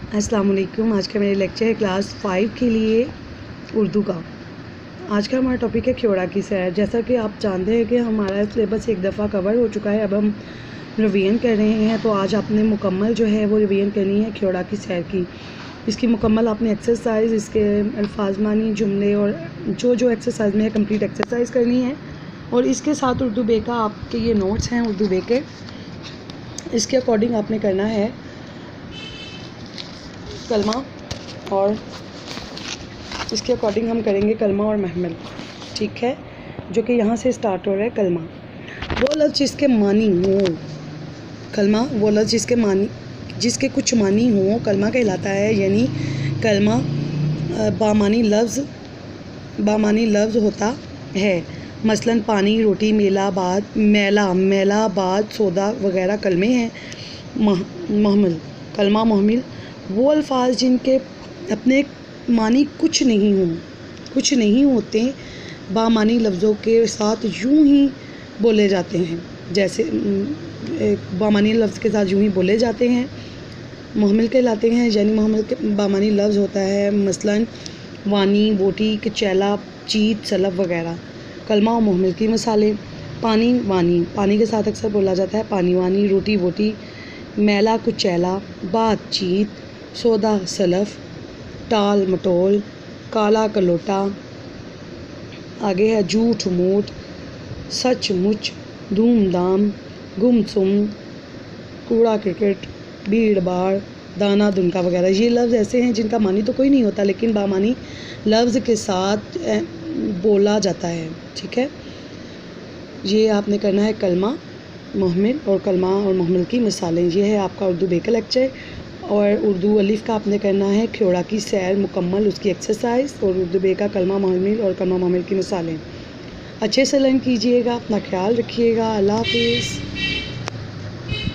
अस्सलाम वालेकुम। आज का मेरा लेक्चर है क्लास 5 के लिए उर्दू का। आज का हमारा टॉपिक है ख्योड़ा की सैर। जैसा कि आप जानते हैं कि हमारा सिलेबस एक दफ़ा कवर हो चुका है, अब हम रिवीजन कर रहे हैं। तो आज आपने मुकम्मल जो है वो रिवीजन करनी है ख्योड़ा की सैर की। इसकी मुकम्मल आपने एक्सरसाइज, इसके अल्फाज मानी, जुमले और जो एक्सरसाइज में है कंप्लीट एक्सरसाइज करनी है। और इसके साथ उर्दू बे का आपके ये नोट्स हैं उर्दू बे के, इसके अकॉर्डिंग आपने करना है कलमा, और इसके अकॉर्डिंग हम करेंगे कलमा और महमल, ठीक है, जो कि यहाँ से स्टार्ट हो रहा है। कलमा वो लफ्ज़ जिसके मानी हो, कलमा वो लफ्ज़ जिसके कुछ मानी हो कलमा कहलाता है। यानी कलमा बामानी लफ्ज़ होता है। मसलन पानी, रोटी, मेला, बात, सौदा वगैरह कलमे हैं। महमल कलमा महमिल वो अल्फाज जिनके अपने मानी कुछ नहीं होते, बामानी लफ्ज़ों के साथ यूं ही बोले जाते हैं। जैसे बामानी लफ्ज़ के साथ यूं ही बोले जाते हैं, महमिल कहलाते हैं। यानी महमिल के बामानी लफ्ज़ होता है मसलन वानी, बोटी, कचैला, चीत, सलब वगैरह। कलमा और महमिल की मिसालें: पानी, वानी, पानी के साथ अक्सर बोला जाता है पानी वानी। रोटी, बोटी। मेला, कुचैला। बात, चीत। सौदा, सलफ। टाल, मटोल। काला, कलोटा। आगे है झूठ, मूठ। सच, मुच। धूमधाम। गुमसुम। कूड़ा, क्रिकेट। भीड़ भाड़। दाना, दुनका वगैरह। ये लफ्ज़ ऐसे हैं जिनका मानी तो कोई नहीं होता, लेकिन बामानी लफ्ज़ के साथ बोला जाता है, ठीक है। ये आपने करना है कलमा, महमिल और कलमा और महमिल की मिसालें। ये है आपका उर्दू बे का लेक्चर। और उर्दू अलिफ़ का आपने करना है ख्योड़ा की सैर मुकम्मल, उसकी एक्सरसाइज, और उर्दू बे का कलमा महमिल और कलमा महमिल की मिसालें। अच्छे से लर्न कीजिएगा, अपना ख्याल रखिएगा। अल्लाह हाफ़िज़।